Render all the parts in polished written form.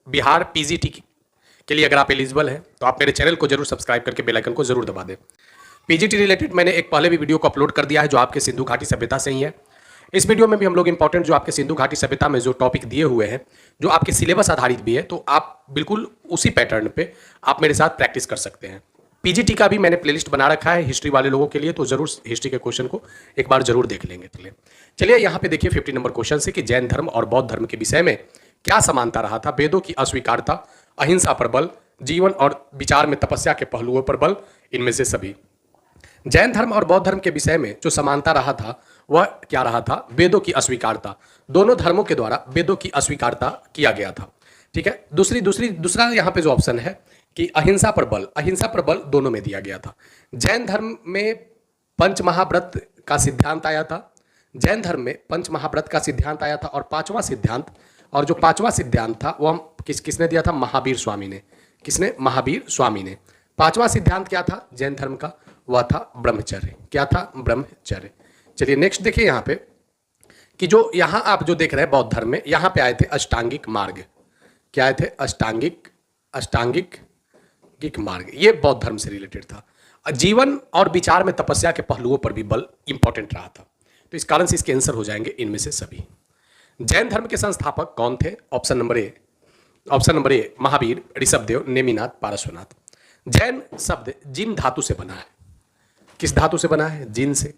Bihar PGT के लिए अगर आप एलिजिबल हैं तो आप मेरे चैनल को जरूर सब्सक्राइब करके बेल आइकन को जरूर दबा दें। पीजीटी रिलेटेड मैंने एक पहले भी वीडियो को अपलोड कर दिया है जो आपके सिंधु घाटी सभ्यता से ही है। इस वीडियो में भी हम लोग इंपॉर्टेंट जो आपके सिंधु घाटी सभ्यता में जो टॉपिक दिए हुए हैं, जो आपके सिलेबस आधारित भी है, तो आप बिल्कुल उसी पैटर्न पे आप मेरे साथ प्रैक्टिस कर सकते हैं। पीजीटी का भी मैंने प्लेलिस्ट बना रखा है हिस्ट्री वाले लोगों के लिए, तो जरूर हिस्ट्री के क्वेश्चन को एक बार जरूर देख लेंगे। चलिए यहाँ पे देखिए 50 नंबर क्वेश्चन से कि जैन धर्म और बौद्ध धर्म के विषय में क्या समानता रहा था। वेदों की अस्वीकारता, अहिंसा पर बल, जीवन और विचार में तपस्या के पहलुओं पर बल, इनमें से सभी। जैन धर्म और बौद्ध धर्म के विषय में जो समानता रहा था वह क्या रहा था? वेदों की अस्वीकारता। दोनों धर्मों के द्वारा वेदों की अस्वीकारता किया गया था। ठीक है। दूसरा यहाँ पे जो ऑप्शन है कि अहिंसा पर बल, अहिंसा पर बल दोनों में दिया गया था। जैन धर्म में पंच महाव्रत का सिद्धांत आया था। जैन धर्म में पंच महाव्रत का सिद्धांत आया था और पांचवा सिद्धांत, और जो पांचवा सिद्धांत था वो किसने दिया था? महावीर स्वामी ने। किसने? महावीर स्वामी ने। पांचवा सिद्धांत क्या था जैन धर्म का? वह था ब्रह्मचर्य। क्या था? ब्रह्मचर्य। चलिए नेक्स्ट देखिए यहाँ पे कि जो यहाँ आप जो देख रहे हैं बौद्ध धर्म में, यहाँ पे आए थे अष्टांगिक मार्ग। क्या आए थे? अष्टांगिक मार्ग। ये बौद्ध धर्म से रिलेटेड था। जीवन और विचार में तपस्या के पहलुओं पर भी बल इंपॉर्टेंट रहा था। तो इस कारण से इसके आंसर हो जाएंगे इनमें से सभी। जैन धर्म के संस्थापक कौन थे? Option number A Mahavir, Rishabhdev, Neminath, Parshvanath. Jain शब्द जिन धातु से बना है। किस धातु से बना है? जिन से।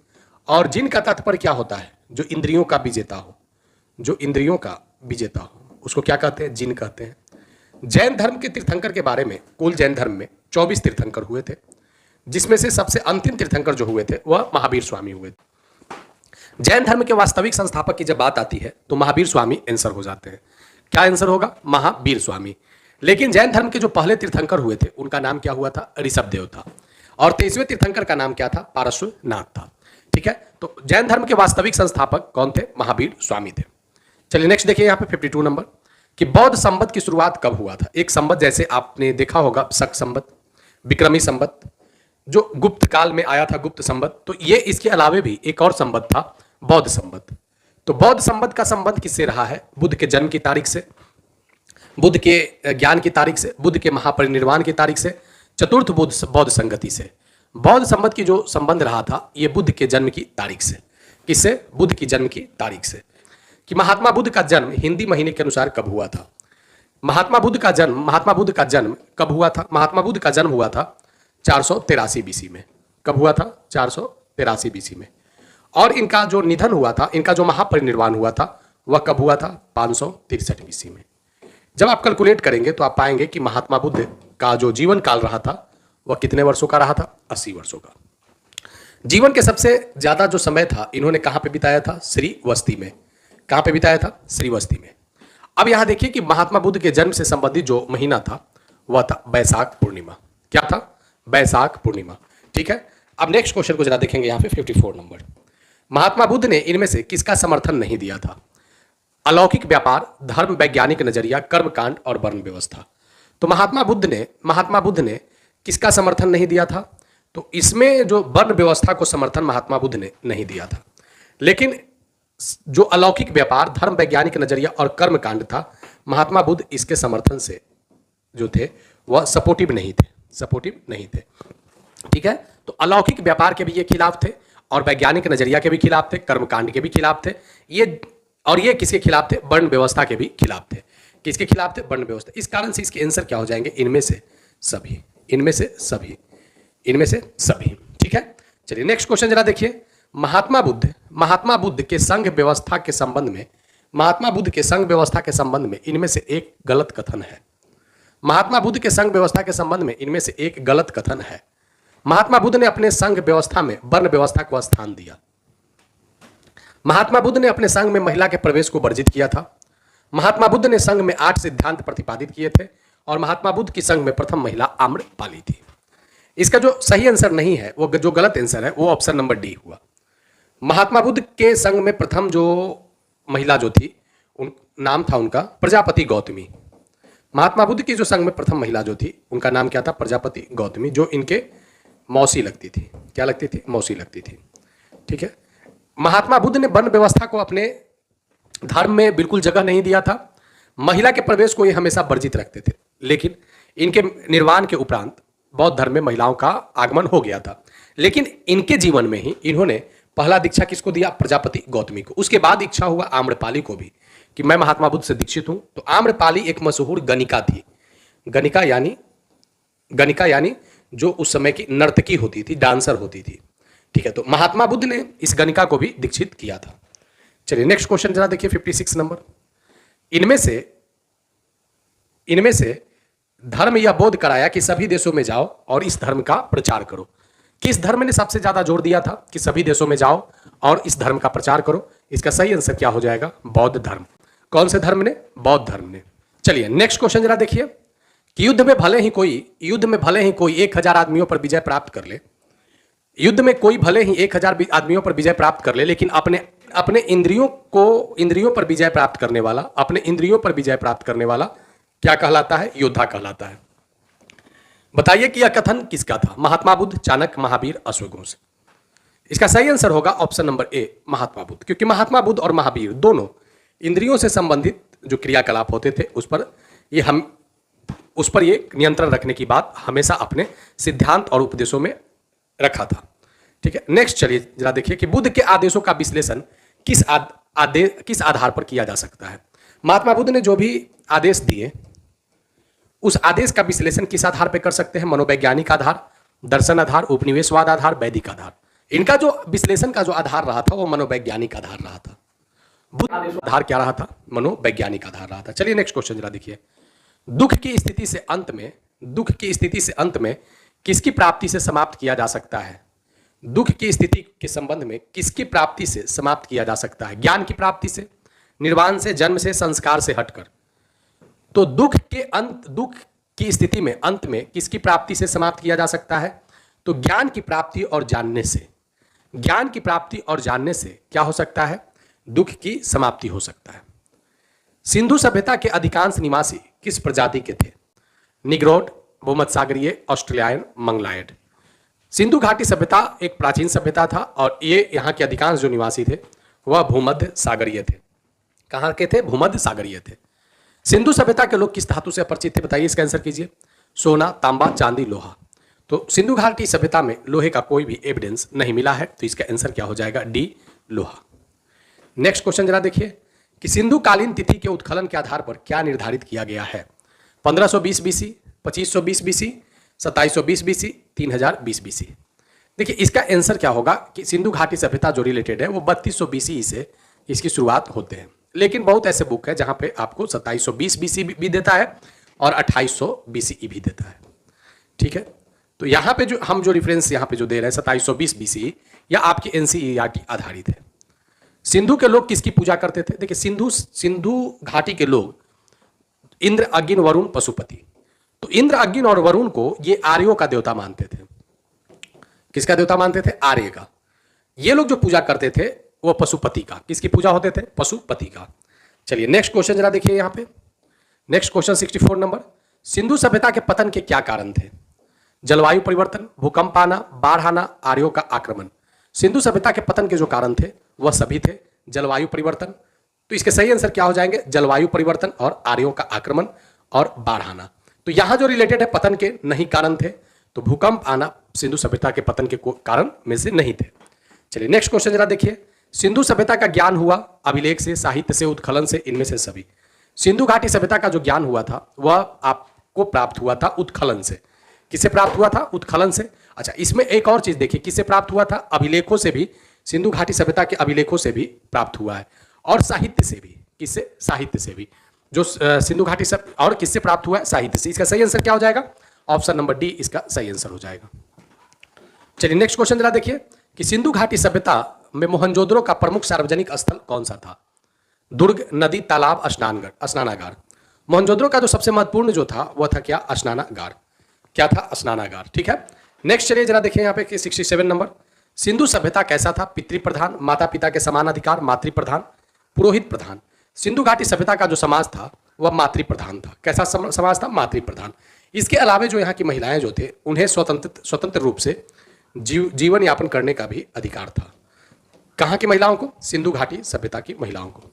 और जिन का तात्पर्य क्या होता है? जो इंद्रियों का विजेता हो। जो इंद्रियों का विजेता हो उसको क्या कहते हैं? जिन कहते हैं। जैन धर्म के तीर्थंकर के बारे में, कुल जैन धर्म में 24 तीर्थंकर हुए थे, जिसमें से सबसे अंतिम तीर्थंकर जो हुए थे वह महावीर स्वामी हुए थे। जैन धर्म के वास्तविक संस्थापक की जब बात आती है तो महावीर स्वामी आंसर हो जाते हैं। क्या आंसर होगा? महावीर स्वामी। लेकिन जैन धर्म के जो पहले तीर्थंकर हुए थे उनका नाम क्या हुआ था? ऋषभदेव था। और 23वें तीर्थंकर का नाम क्या था? पारश्वनाथ था। ठीक है। तो जैन धर्म के वास्तविक संस्थापक कौन थे? महावीर स्वामी थे। चलिए नेक्स्ट देखिए यहाँ पे 52 नंबर कि बौद्ध संवत की शुरुआत कब हुआ था? एक संवत जैसे आपने देखा होगा शक संवत, विक्रमी संवत, जो गुप्त काल में आया था, गुप्त संवत। तो ये इसके अलावे भी एक और संवत था, बौद्ध संवत। तो बौद्ध संवत का संबंध किससे रहा है? बुद्ध के जन्म की तारीख से, बुद्ध के ज्ञान की तारीख से, बुद्ध के महापरिनिर्वाण की तारीख से, चतुर्थ बौद्ध संगति से। बौद्ध संवत की जो संबंध रहा था ये बुद्ध के जन्म की तारीख से। किससे? बुद्ध की जन्म की तारीख से। कि महात्मा बुद्ध का जन्म हिंदी महीने के अनुसार कब हुआ था? महात्मा बुद्ध का जन्म कब हुआ था? महात्मा बुद्ध का जन्म हुआ था 483 बीसी में। कब हुआ था? 483 बीसी में। और इनका जो निधन हुआ था, इनका जो महापरिनिर्वाण हुआ था वह कब हुआ था? 563 बीसी में। जब आप कैलकुलेट करेंगे तो आप पाएंगे कि महात्मा बुद्ध का जो जीवन काल रहा था वह कितने वर्षों का रहा था? 80 वर्षों का। जीवन के सबसे ज्यादा जो समय था इन्होंने कहां पे बिताया था? श्रीवस्ती में। कहां पे बिताया था? श्रीवस्ती में। अब यहां देखिए कि महात्मा बुद्ध के जन्म से संबंधित जो महीना था वह था वैशाख पूर्णिमा। क्या था? वैशाख पूर्णिमा। ठीक है। अब नेक्स्ट क्वेश्चन को जरा देखेंगे यहाँ पे 54 नंबर। महात्मा बुद्ध ने इनमें से किसका समर्थन नहीं दिया था? अलौकिक व्यापार, धर्म वैज्ञानिक नजरिया, कर्मकांड और वर्ण व्यवस्था। तो महात्मा बुद्ध ने किसका समर्थन नहीं दिया था? तो इसमें जो वर्ण व्यवस्था को समर्थन महात्मा बुद्ध ने नहीं दिया था। लेकिन जो अलौकिक व्यापार, धर्म वैज्ञानिक नजरिया और कर्मकांड था, महात्मा बुद्ध इसके समर्थन से जो थे वह सपोर्टिव नहीं थे। ठीक है। तो अलौकिक व्यापार के भी ये खिलाफ थे और वैज्ञानिक नजरिया के भी खिलाफ थे, कर्मकांड के भी खिलाफ थे। ये किसके खिलाफ थे? वर्ण व्यवस्था के भी खिलाफ थे। किसके खिलाफ थे? वर्ण व्यवस्था। इस कारण से इसके आंसर क्या हो जाएंगे? इनमें से सभी। ठीक है। चलिए नेक्स्ट क्वेश्चन जरा देखिए। महात्मा बुद्ध के संघ व्यवस्था के संबंध में इनमें से एक गलत कथन है। महात्मा बुद्ध के संघ व्यवस्था के संबंध में इनमें से एक गलत कथन है। महात्मा बुद्ध ने अपने संघ व्यवस्था में वर्ण व्यवस्था को स्थान दिया। महात्मा बुद्ध ने अपने संघ में महिला के प्रवेश को वर्जित किया था। महात्मा बुद्ध ने संघ में 8 सिद्धांत प्रतिपादित किए थे और महात्मा बुद्ध की संघ में प्रथम महिला आम्रपाली थी। इसका जो सही आंसर नहीं है, वो जो गलत आंसर है वो ऑप्शन नंबर डी हुआ। महात्मा बुद्ध के संघ में प्रथम जो महिला जो थी नाम था उनका प्रजापति गौतमी। महात्मा बुद्ध की जो संघ में प्रथम महिला जो थी उनका नाम क्या था? प्रजापति गौतमी, जो इनके मौसी लगती थी। क्या लगती थी? मौसी लगती थी। ठीक है। महात्मा बुद्ध ने वर्ण व्यवस्था को अपने धर्म में बिल्कुल जगह नहीं दिया था। महिला के प्रवेश को ये हमेशा वर्जित रखते थे, लेकिन इनके निर्वाण के उपरांत बौद्ध धर्म में महिलाओं का आगमन हो गया था। लेकिन इनके जीवन में ही इन्होंने पहला दीक्षा किसको दिया? प्रजापति गौतमी को। उसके बाद इच्छा हुआ आम्रपाली को भी कि मैं महात्मा बुद्ध से दीक्षित हूं। तो आम्रपाली एक मशहूर गणिका थी। गणिका यानी जो उस समय की नर्तकी होती थी, डांसर होती थी। ठीक है, तो महात्मा बुद्ध ने इस गणिका को भी दीक्षित किया था। चलिए नेक्स्ट क्वेश्चन जरा देखिए 56 नंबर। इनमें से धर्म यह बोध कराया कि सभी देशों में जाओ और इस धर्म का प्रचार करो। किस धर्म ने सबसे ज्यादा जोर दिया था कि सभी देशों में जाओ और इस धर्म का प्रचार करो? इसका सही आंसर क्या हो जाएगा? बौद्ध धर्म। कौन से धर्म ने? बौद्ध धर्म ने। चलिए नेक्स्ट क्वेश्चन जरा देखिए कि युद्ध में भले ही कोई 1000 आदमियों पर विजय प्राप्त कर ले, युद्ध में कोई भले ही 1000 आदमियों पर विजय प्राप्त कर ले, लेकिन अपने इंद्रियों पर विजय प्राप्त करने वाला क्या कहलाता है? योद्धा कहलाता है। बताइए कि यह कथन किसका था? महात्मा बुद्ध, चाणक्य, महावीर, अश्वघोष। इसका सही आंसर होगा ऑप्शन नंबर ए, महात्मा बुद्ध। क्योंकि महात्मा बुद्ध और महावीर दोनों इंद्रियों से संबंधित जो क्रियाकलाप होते थे उस पर ये नियंत्रण रखने की बात हमेशा अपने सिद्धांत और उपदेशों में रखा था। ठीक है, नेक्स्ट चलिए जरा देखिए कि बुद्ध के आदेशों का विश्लेषण किस आधार पर किया जा सकता है? महात्मा बुद्ध ने जो भी आदेश दिए उस आदेश का विश्लेषण किस आधार पर कर सकते हैं? मनोवैज्ञानिक आधार, दर्शन आधार, उपनिवेशवाद आधार, वैदिक आधार। इनका जो विश्लेषण का जो आधार रहा था वो मनोवैज्ञानिक आधार रहा था। बुद्ध आधार क्या रहा था? मनोवैज्ञानिक आधार रहा था। चलिए नेक्स्ट क्वेश्चन जरा देखिए। दुख की स्थिति से अंत में किसकी प्राप्ति से समाप्त किया जा सकता है? दुख की स्थिति के संबंध में किसकी प्राप्ति से समाप्त किया जा सकता है? ज्ञान की प्राप्ति से, निर्वाण से, जन्म से, संस्कार से हटकर। तो दुख की स्थिति में अंत में किसकी प्राप्ति से समाप्त किया जा सकता है? तो ज्ञान की प्राप्ति और जानने से क्या हो सकता है? दुख की समाप्ति हो सकता है। सिंधु सभ्यता के अधिकांश निवासी किस प्रजाति के थे? निग्रोड, भूमध्यसागरीय, ऑस्ट्रेलियान, मंगलायड। सिंधु घाटी सभ्यता एक प्राचीन सभ्यता था और ये यहाँ के अधिकांश जो निवासी थे वह भूमध्य सागरीय थे। कहाँ के थे? भूमध्य सागरीय थे। सिंधु सभ्यता के लोग किस धातु से अपरिचित थे? बताइए, इसका आंसर कीजिए। सोना, तांबा, चांदी, लोहा। तो सिंधु घाटी सभ्यता में लोहे का कोई भी एविडेंस नहीं मिला है, तो इसका आंसर क्या हो जाएगा? डी, लोहा। नेक्स्ट क्वेश्चन जरा देखिए कि सिंधु कालीन तिथि के उत्खनन के आधार पर क्या निर्धारित किया गया है? 1520 बीसी, 2520 बीसी, 2720 बीसी, 3020 बीसी। देखिए इसका आंसर क्या होगा कि सिंधु घाटी सभ्यता जो रिलेटेड है वो 3200 बीसी से इसकी शुरुआत होते हैं, लेकिन बहुत ऐसे बुक है जहां पे आपको 2720 बीसी भी देता है और 2800 बीसी भी देता है। ठीक है, तो यहाँ पे जो हम जो रेफरेंस यहाँ पे जो दे रहे हैं 2720 बीसी या आपकी एनसीईआरटी आधारित है। सिंधु के लोग किसकी पूजा करते थे? देखिए सिंधु घाटी के लोग इंद्र, अग्नि, वरुण, पशुपति। तो इंद्र, अग्नि और वरुण को ये आर्यों का देवता मानते थे। किसका देवता मानते थे? आर्य का। ये लोग जो पूजा करते थे वो पशुपति का। किसकी पूजा होते थे? पशुपति का। चलिए नेक्स्ट क्वेश्चन जरा देखिए यहाँ पे। Next question 64 number. सिंधु सभ्यता के पतन के क्या कारण थे? जलवायु परिवर्तन, भूकंप आना, बाढ़ आना, आर्यों का आक्रमण। सिंधु सभ्यता के पतन के जो कारण थे वह सभी थे जलवायु परिवर्तन। तो इसके सही आंसर क्या हो जाएंगे? जलवायु परिवर्तन और आर्यों का आक्रमण और बाढ़ आना। तो यहां जो रिलेटेड है पतन के नहीं कारण थे, तो भूकंप आना सिंधु सभ्यता के पतन के कारण में से नहीं थे। चलिए नेक्स्ट क्वेश्चन जरा देखिए। सिंधु सभ्यता का ज्ञान हुआ अभिलेख से, साहित्य से, उत्खनन से, इनमें से सभी। सिंधु घाटी सभ्यता का जो ज्ञान हुआ था वह आपको प्राप्त हुआ था उत्खनन से। किससे प्राप्त हुआ था? उत्खनन से। अच्छा, इसमें एक और चीज देखिए, किससे प्राप्त हुआ था? अभिलेखों से भी, सिंधु घाटी सभ्यता के अभिलेखों से भी प्राप्त हुआ है और साहित्य से भी। किससे? साहित्य से भी। जो सिंधु घाटी सब और किससे प्राप्त हुआ है? साहित्य से। इसका सही आंसर क्या हो जाएगा? ऑप्शन नंबर डी इसका सही आंसर हो जाएगा। चलिए नेक्स्ट क्वेश्चन जरा देखिए कि सिंधु घाटी सभ्यता में मोहनजोदड़ो का प्रमुख सार्वजनिक स्थल कौन सा था? दुर्ग, नदी, तालाब, स्नानागार। मोहनजोदड़ो का जो सबसे महत्वपूर्ण जो था वह था क्या? स्नानागार। क्या था? स्नानागार। ठीक है, नेक्स्ट चलिए जरा देखिए यहाँ पे कि 67 नंबर। सिंधु सभ्यता कैसा था? पितृ प्रधान, माता पिता के समान अधिकार, मातृ प्रधान, पुरोहित प्रधान। सिंधु घाटी सभ्यता का जो समाज था वह मातृ प्रधान था। कैसा समाज था? मातृ प्रधान। इसके अलावा जो यहाँ की महिलाएं जो थे उन्हें स्वतंत्र रूप से जीवन यापन करने का भी अधिकार था। कहाँ की महिलाओं को? सिंधु घाटी सभ्यता की महिलाओं को।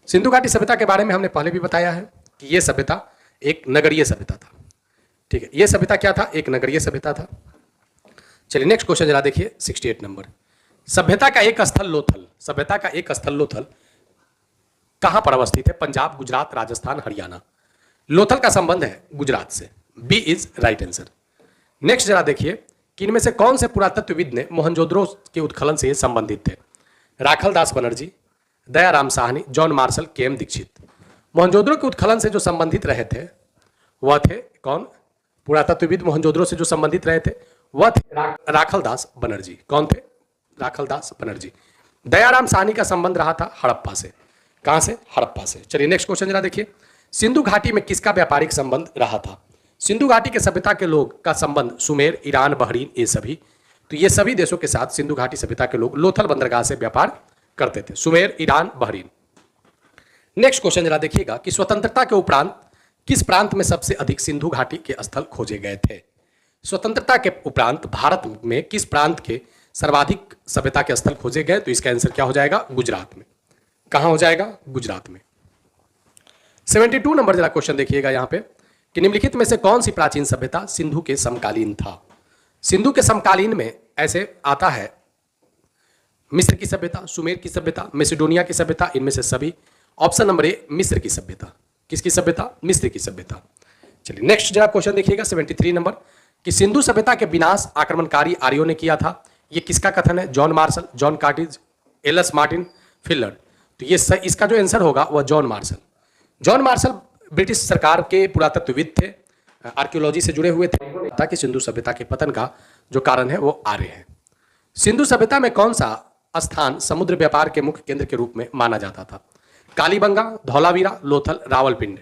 सिंधु घाटी सभ्यता के बारे में हमने पहले भी बताया है कि ये सभ्यता एक नगरीय सभ्यता था। ठीक है, ये सभ्यता क्या था? एक नगरीय सभ्यता था। चलिए नेक्स्ट क्वेश्चन जरा देखिए 68 नंबर। सभ्यता का एक स्थल लोथल, सभ्यता का एक स्थल लोथल कहां पर अवस्थित है? पंजाब, गुजरात, राजस्थान, हरियाणा। लोथल का संबंध है गुजरात से। B is right answer. Next जरा देखिए कि इनमें से कौन से पुरातत्वविद ने मोहनजोदड़ो के उत्खनन से संबंधित थे? राखल दास बनर्जी, दयाराम साहनी, जॉन मार्शल, के एम दीक्षित। मोहनजोदड़ो के उत्खनन से जो संबंधित रहे थे वह थे कौन? पुरातत्वविद मोहनजोदड़ो से जो संबंधित रहे थे वह थे राखल दास बनर्जी। कौन थे? राखल दास बनर्जी। दयाराम साहनी का संबंध रहा था हड़प्पा से। कहां से? हड़प्पा से। चलिए नेक्स्ट क्वेश्चन जरा देखिए, सिंधु घाटी में किसका व्यापारिक संबंध रहा था? सिंधु घाटी के सभ्यता के लोग का संबंध सुमेर, ईरान, बहरीन, ये सभी, तो ये सभी देशों के साथ सिंधु घाटी सभ्यता के लोग लोथल बंदरगाह से व्यापार करते थे। Sumer, Iran, Bahrain. Next question जरा देखिएगा कि स्वतंत्रता के उपरांत किस प्रांत में सबसे अधिक सिंधु घाटी के स्थल खोजे गए थे? स्वतंत्रता के उपरांत भारत में किस प्रांत के सर्वाधिक सभ्यता के स्थल खोजे गए? तो इसका आंसर क्या हो जाएगा? गुजरात में। कहां हो जाएगा? गुजरात में। 72 नंबर जरा क्वेश्चन देखिएगा यहां पे कि निम्नलिखित में से कौन सी प्राचीन सभ्यता सिंधु के समकालीन था? सिंधु के समकालीन में ऐसे आता है मिस्र की सभ्यता, सुमेर की सभ्यता, मैसेडोनिया की सभ्यता, इनमें से सभी। ऑप्शन नंबर ए मिस्र की सभ्यता। किसकी सभ्यता? मिस्र की सभ्यता। चलिए नेक्स्ट जरा क्वेश्चन देखिएगा 73 नंबर कि सिंधु सभ्यता के विनाश आक्रमणकारी आर्यों ने किया था। ये किसका कथन है? John Marshall, John cartridge, LS Martin, filler. तो ये इसका जो आंसर होगा वह John Marshall. John Marshall British सरकार के पुरातत्वविद थे, आर्कियोलॉजी से जुड़े हुए थे, ताकि सिंधु सभ्यता के पतन का जो कारण है वो आर्य है। सिंधु सभ्यता में कौन सा स्थान समुद्र व्यापार के मुख्य केंद्र के रूप में माना जाता था? कालीबंगा, धौलावीरा, लोथल, रावलपिंड।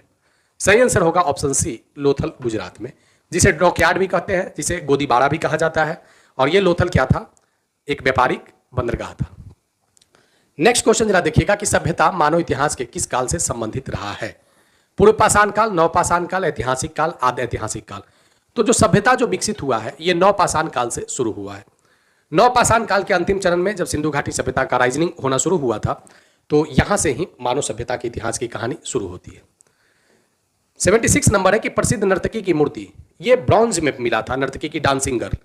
सही आंसर होगा ऑप्शन सी, लोथल गुजरात में, जिसे डॉकयार्ड भी कहते हैं, जिसे गोदीबाड़ा भी कहा जाता है। और ये लोथल क्या था? एक व्यापारिक बंदरगाह था। नेक्स्ट क्वेश्चन जरा देखिएगा कि सभ्यता मानव इतिहास के किस काल से संबंधित रहा है? पूर्व पाषाण काल, नवपाषाण काल, ऐतिहासिक काल, आदि ऐतिहासिक काल। तो जो सभ्यता जो विकसित हुआ है ये नवपाषाण काल से शुरू हुआ है। नवपाषाण काल के अंतिम चरण में जब सिंधु घाटी सभ्यता का राइजनिंग होना शुरू हुआ था तो यहां से ही मानव सभ्यता के इतिहास की कहानी शुरू होती है। 76 नंबर है कि प्रसिद्ध नर्तकी की मूर्ति, ये ब्रॉन्ज में मिला था, नर्तकी की डांसिंग गर्ल।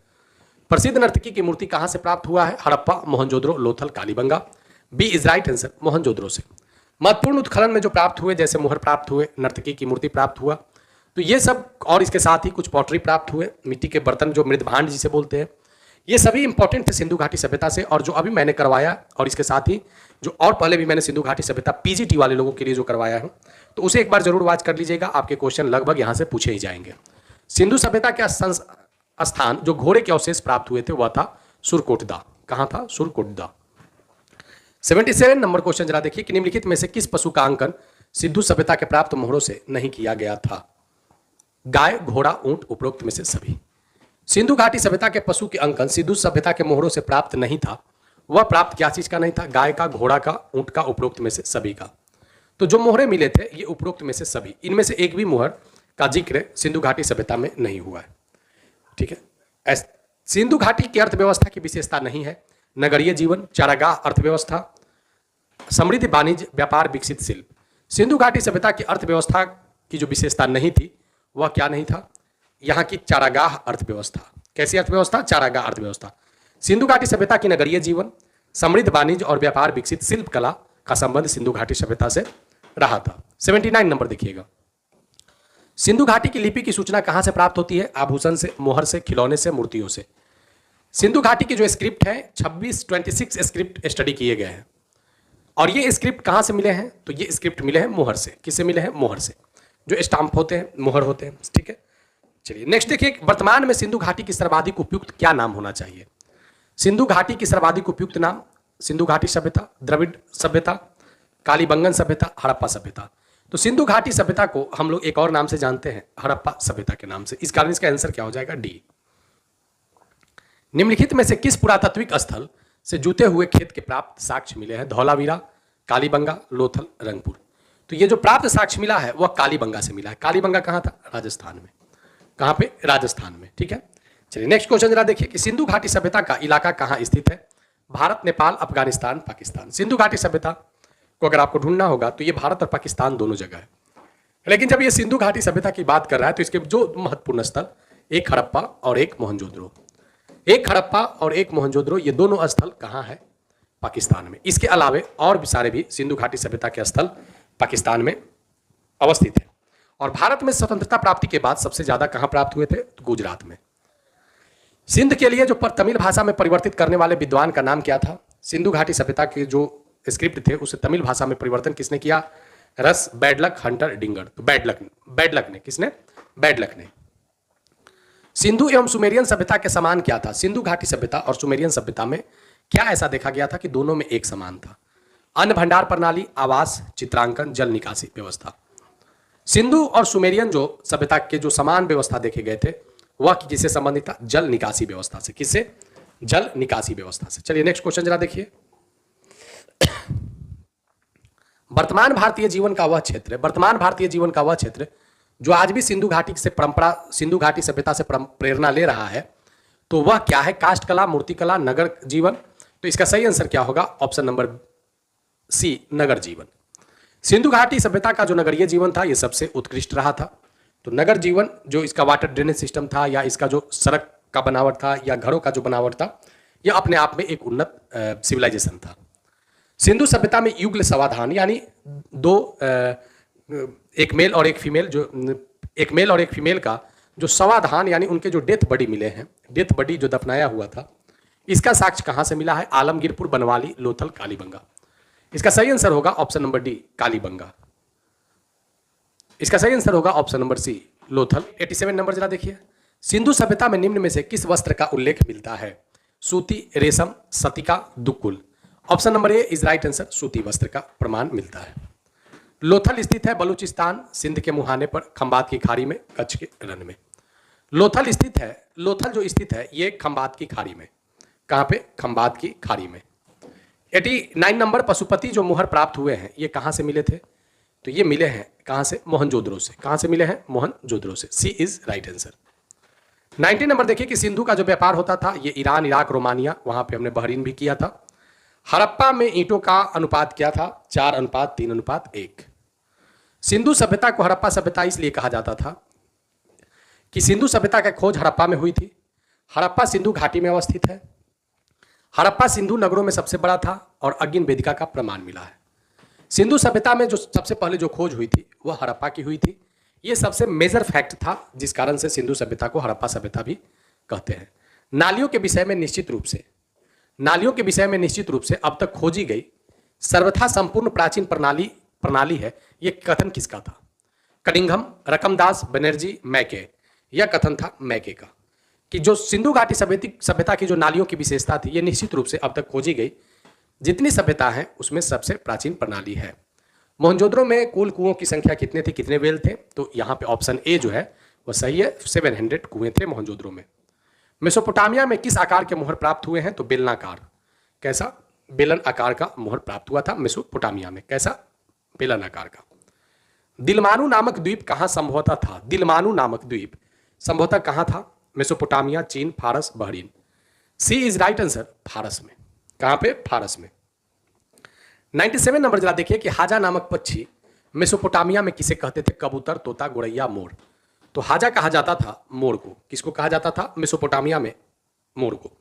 प्रसिद्ध नर्तकी की मूर्ति कहां से प्राप्त हुआ है? Harappa, Mohenjodaro, Lothal, Kalibanga. B is right answer, Mohenjodaro से। महत्वपूर्ण उत्खनन में जो प्राप्त हुए, जैसे मोहर प्राप्त हुए, नर्तकी की मूर्ति प्राप्त हुआ, तो ये सब, और इसके साथ ही कुछ पॉटरी प्राप्त हुए, मिट्टी के बर्तन जो मृद भांड जिसे बोलते हैं, ये सभी इंपॉर्टेंट थे सिंधु घाटी सभ्यता से। और जो अभी मैंने करवाया और इसके साथ ही जो और पहले भी मैंने सिंधु घाटी सभ्यता पीजीटी वाले लोगों के लिए जो करवाया है तो उसे एक बार जरूर वॉच कर लीजिएगा, आपके क्वेश्चन लगभग यहाँ से पूछे ही जाएंगे। सिंधु सभ्यता का स्थान जो घोड़े के अवशेष प्राप्त हुए थे वह था सुरकोटदा। कहाँ था? सुरकोटदा। 77 नंबर क्वेश्चन जरा देखिए कि निम्नलिखित में से किस पशु का अंकन सिंधु सभ्यता के प्राप्त मोहरों से नहीं किया गया था? गाय, घोड़ा, ऊंट, उपरोक्त में से सभी। सिंधु घाटी सभ्यता के पशु के अंकन सिंधु सभ्यता के मोहरों से प्राप्त नहीं था। वह प्राप्त क्या चीज का नहीं था? गाय का, घोड़ा का, ऊंट का, उपरोक्त में से सभी का। तो जो मोहरे मिले थे ये उपरोक्त में से सभी, इनमें से एक भी मोहर का जिक्र सिंधु घाटी सभ्यता में नहीं हुआ है। ठीक है, सिंधु घाटी की अर्थव्यवस्था की विशेषता नहीं है नगरीय जीवन, चारागाह अर्थव्यवस्था, समृद्ध वाणिज्य, व्यापार, विकसित शिल्प। सिंधु घाटी सभ्यता की अर्थव्यवस्था की जो विशेषता नहीं थी वह क्या नहीं था? यहाँ की चारागाह अर्थव्यवस्था। कैसी अर्थव्यवस्था? चारागाह अर्थव्यवस्था। सिंधु घाटी सभ्यता की नगरीय जीवन, समृद्ध वाणिज्य और व्यापार, विकसित शिल्प कला का संबंध सिंधु घाटी सभ्यता से रहा था। 79 नंबर देखिएगा, सिंधु घाटी की लिपि की सूचना कहां से प्राप्त होती है? आभूषण से, मोहर से, खिलौने से, मूर्तियों से। सिंधु घाटी की जो स्क्रिप्ट है 26 स्क्रिप्ट स्टडी किए गए हैं। और ये स्क्रिप्ट कहां से मिले हैं? तो ये स्क्रिप्ट मिले हैं मोहर से। किससे मिले हैं? मोहर से, जो स्टाम्प होते हैं, मोहर होते हैं। ठीक है, चलिए नेक्स्ट देखिए, वर्तमान में सिंधु घाटी की सर्वाधिक उपयुक्त क्या नाम होना चाहिए? सिंधु घाटी की सर्वाधिक उपयुक्त नाम सिंधु घाटी सभ्यता, द्रविड़ सभ्यता, कालीबंगन सभ्यता, हड़प्पा सभ्यता। तो सिंधु घाटी सभ्यता को हम लोग एक और नाम से जानते हैं, हड़प्पा सभ्यता के नाम से। इस कारण इसका आंसर क्या हो जाएगा? डी। निम्नलिखित में से किस पुरातात्विक स्थल से जुते हुए खेत के प्राप्त साक्ष्य मिले हैं? धौलावीरा, कालीबंगा, लोथल, रंगपुर। तो ये जो प्राप्त साक्ष्य मिला है वह कालीबंगा से मिला है। कालीबंगा कहाँ था? राजस्थान में। कहाँ पे? राजस्थान में। ठीक है, चलिए नेक्स्ट क्वेश्चन जरा देखिए कि सिंधु घाटी सभ्यता का इलाका कहाँ स्थित है? भारत, नेपाल, अफगानिस्तान, पाकिस्तान। सिंधु घाटी सभ्यता को अगर आपको ढूंढना होगा तो ये भारत और पाकिस्तान दोनों जगह है। लेकिन जब ये सिंधु घाटी सभ्यता की बात कर रहा है तो इसके जो महत्वपूर्ण स्थल, एक हड़प्पा और एक मोहनजोदड़ो, एक हड़प्पा और एक मोहनजोदड़ो, ये दोनों स्थल कहाँ है? पाकिस्तान में। इसके अलावे और भी सारे भी सिंधु घाटी सभ्यता के स्थल पाकिस्तान में अवस्थित है। और भारत में स्वतंत्रता प्राप्ति के बाद सबसे ज्यादा कहां प्राप्त हुए थे? तो गुजरात में। सिंध के लिए जो तमिल भाषा में परिवर्तित करने वाले विद्वान का नाम क्या था? सिंधु घाटी सभ्यता के जो स्क्रिप्ट थे उसे तमिल भाषा में परिवर्तन किसने किया? रस बैडलक हंटर डिंगर। तो बैडलक ने, किसने? बैडलक ने। सिंधु एवं सुमेरियन सभ्यता के समान क्या था? सिंधु घाटी सभ्यता और सुमेरियन सभ्यता में क्या ऐसा देखा गया था कि दोनों में एक समान था? अन्न भंडार प्रणाली, आवास, चित्रांकन, जल निकासी व्यवस्था। सिंधु और सुमेरियन जो सभ्यता के जो समान व्यवस्था देखे गए थे वह किससे संबंधित था? जल निकासी व्यवस्था से। किससे? जल निकासी व्यवस्था से। चलिए नेक्स्ट क्वेश्चन जरा देखिए। वर्तमान भारतीय जीवन का वह क्षेत्र, वर्तमान भारतीय जीवन का वह क्षेत्र जो आज भी सिंधु घाटी से परंपरा, सिंधु घाटी सभ्यता से प्रेरणा ले रहा है, तो वह क्या है? काष्ठ कला, मूर्ति कला, नगर जीवन। तो इसका सही आंसर क्या होगा? ऑप्शन नंबर सी, नगर जीवन। सिंधु घाटी सभ्यता का जो नगरीय जीवन था यह सबसे उत्कृष्ट रहा था। तो नगर जीवन जो इसका वाटर ड्रेनेज सिस्टम था या इसका जो सड़क का बनावट था या घरों का जो बनावट था, यह अपने आप में एक उन्नत सिविलाइजेशन था। सिंधु सभ्यता में युगल समाधान यानी दो एक मेल और एक फीमेल, जो एक मेल और एक फीमेल का जो समाधान यानी उनके जो डेथ बॉडी मिले हैं, डेथ बॉडी जो दफनाया हुआ था, इसका साक्ष्य कहां से मिला है? आलमगीरपुर, बनवाली, लोथल, कालीबंगा। इसका सही आंसर होगा ऑप्शन नंबर डी, कालीबंगा। इसका सही आंसर होगा option number C, Lothal. 87 number जरा देखिए। सिंधु सभ्यता में निम्न में से किस वस्त्र का उल्लेख मिलता है? सूती, रेशम, सतिका, दुक्कुल। Option number A is right answer, सूती वस्त्र का प्रमाण मिलता है। लोथल स्थित है बलूचिस्तान, सिंध के मुहाने पर, खंबात की खाड़ी में, कच्छ के रण में। लोथल स्थित है, लोथल जो स्थित है ये खंबात की खाड़ी में। कहां पे? खंबात की खाड़ी में। 89 नंबर, पशुपति जो मुहर प्राप्त हुए हैं ये कहां से मिले थे? तो ये मिले हैं कहां से? मोहनजोदड़ो से। कहां से मिले हैं? मोहनजोदड़ो से। सी इज राइट आंसर। 90 नंबर देखिए कि सिंधु का जो व्यापार होता था ये ईरान, इराक, रोमानिया, वहां पे हमने बहरीन भी किया था। हड़प्पा में ईंटों का अनुपात क्या था? 4:3:1। सिंधु सभ्यता को हड़प्पा सभ्यता इसलिए कहा जाता था कि सिंधु सभ्यता का खोज हड़प्पा में हुई थी। हड़प्पा सिंधु घाटी में अवस्थित है। हड़प्पा सिंधु नगरों में सबसे बड़ा था और अग्नि वेदिका का प्रमाण मिला है। सिंधु सभ्यता में जो सबसे पहले जो खोज हुई थी वह हड़प्पा की हुई थी। यह सबसे मेजर फैक्ट था जिस कारण से सिंधु सभ्यता को हड़प्पा सभ्यता भी कहते हैं। नालियों के विषय में निश्चित रूप से, नालियों के विषय में निश्चित रूप से अब तक खोजी गई सर्वथा संपूर्ण प्राचीन प्रणाली है, यह कथन किसका था? कनिंघम, रकमदास, बनर्जी, मैके। यह कथन था मैके का कि जो सिंधु घाटी सभ्यता की जो नालियों की विशेषता थी यह निश्चित रूप से अब तक खोजी गई जितनी सभ्यता है उसमें सबसे प्राचीन प्रणाली है। मोहनजोदड़ो में कुल कुओं की संख्या कितने थे, कितने वेल थे? तो यहाँ पे ऑप्शन ए जो है वह सही है, 700 कुएं थे मोहनजोदड़ो में। मेसोपोटामिया में किस आकार के मोहर प्राप्त हुए हैं? तो बेलनाकार। कैसा? बेलन आकार का मोहर प्राप्त हुआ था मेसोपोटामिया में। कैसा? बेलन आकार का। दिलमानु नामक द्वीप कहाँ संभवतः था? दिलमानु नामक द्वीप संभवतः कहाँ था? मेसोपोटामिया, चीन, फारस, Bahrain. C is right answer, फारस में। कहां पे? फारस में। 97 नंबर जरा देखिए कि हाजा नामक पक्षी मेसोपोटामिया में किसे कहते थे? कबूतर, तोता, गोरैया, मोर। तो हाजा कहा जाता था मोर को। किसको कहा जाता था? मेसोपोटामिया में मोर को।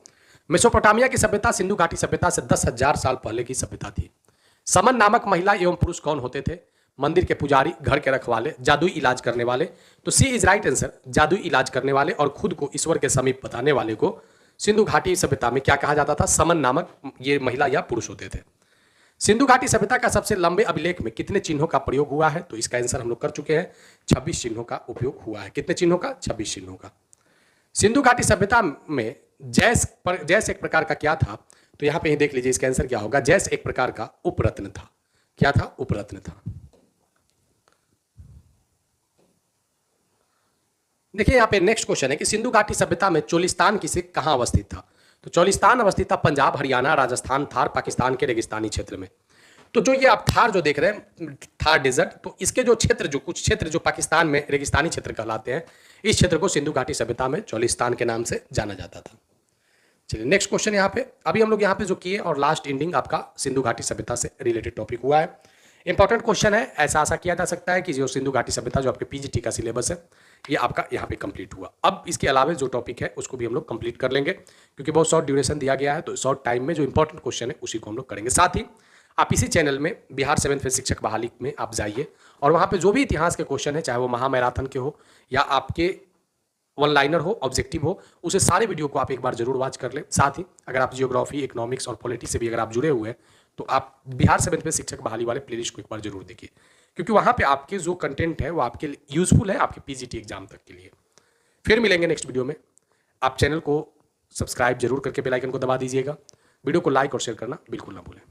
मेसोपोटामिया की सभ्यता सिंधु घाटी सभ्यता से 10,000 साल पहले की सभ्यता थी। समन नामक महिला एवं पुरुष कौन होते थे? मंदिर के पुजारी, घर के रखवाले, जादुई इलाज करने वाले। तो सी इज राइट आंसर, जादुई इलाज करने वाले और खुद को ईश्वर के समीप बताने वाले को सिंधु घाटी सभ्यता में क्या कहा जाता था? समन नामक ये महिला या पुरुष होते थे। सिंधु घाटी सभ्यता का सबसे लंबे अभिलेख में कितने चिन्हों का प्रयोग हुआ है? तो इसका आंसर हम लोग कर चुके हैं, 26 चिन्हों का उपयोग हुआ है। कितने चिन्हों का? 26 चिन्हों का। सिंधु घाटी सभ्यता में जैस एक प्रकार का क्या था? तो यहां पे ही देख लीजिए इसका आंसर क्या होगा। जैस एक प्रकार का उपरत्न था। क्या था? उपरत्न था। देखिए यहाँ पे नेक्स्ट क्वेश्चन है कि सिंधु घाटी सभ्यता में चोलिस्तान किसे कहां अवस्थित था? तो चोलिस्तान अवस्थित था पंजाब, हरियाणा, राजस्थान, थार, पाकिस्तान के रेगिस्तानी क्षेत्र में। तो जो ये आप थार जो देख रहे हैं, थार डेजर्ट, तो इसके जो क्षेत्र, जो कुछ क्षेत्र जो पाकिस्तान में रेगिस्तानी क्षेत्र कहलाते हैं, इस क्षेत्र को सिंधु घाटी सभ्यता में चोलिस्तान के नाम से जाना जाता था। चलिए नेक्स्ट क्वेश्चन यहाँ पे, अभी हम लोग यहाँ पे जो किए और लास्ट एंडिंग आपका सिंधु घाटी सभ्यता से रिलेटेड टॉपिक हुआ है। इंपॉर्टेंट क्वेश्चन है, ऐसा आशा किया जा सकता है कि जो सिंधु घाटी सभ्यता जो आपके पीजीटी का सिलेबस है ये आपका यहाँ पे कंप्लीट हुआ। अब इसके अलावा जो टॉपिक है उसको भी हम लोग कंप्लीट कर लेंगे, क्योंकि बहुत शॉर्ट ड्यूरेशन दिया गया है, तो शॉर्ट टाइम में जो इंपॉर्टेंट क्वेश्चन है उसी को हम लोग करेंगे। साथ ही आप इसी चैनल में बिहार 7th फेज शिक्षक बहाली में आप जाइए और वहाँ पे जो भी इतिहास के क्वेश्चन है, चाहे वो महामैराथन के हो या आपके वन लाइनर हो, ऑब्जेक्टिव हो, उसे सारे वीडियो को आप एक बार जरूर वॉच कर लें। साथ ही अगर आप जियोग्राफी, इकोनॉमिक्स और पॉलिटी से भी अगर आप जुड़े हुए हैं तो आप बिहार 7th फेज शिक्षक बहाली वाले प्लेलिस्ट को एक बार जरूर देखिए, क्योंकि वहाँ पे आपके जो कंटेंट है वो आपके लिए यूजफुल है आपके पीजीटी एग्जाम तक के लिए। फिर मिलेंगे नेक्स्ट वीडियो में। आप चैनल को सब्सक्राइब जरूर करके बेल आइकन को दबा दीजिएगा। वीडियो को लाइक और शेयर करना बिल्कुल ना भूलें।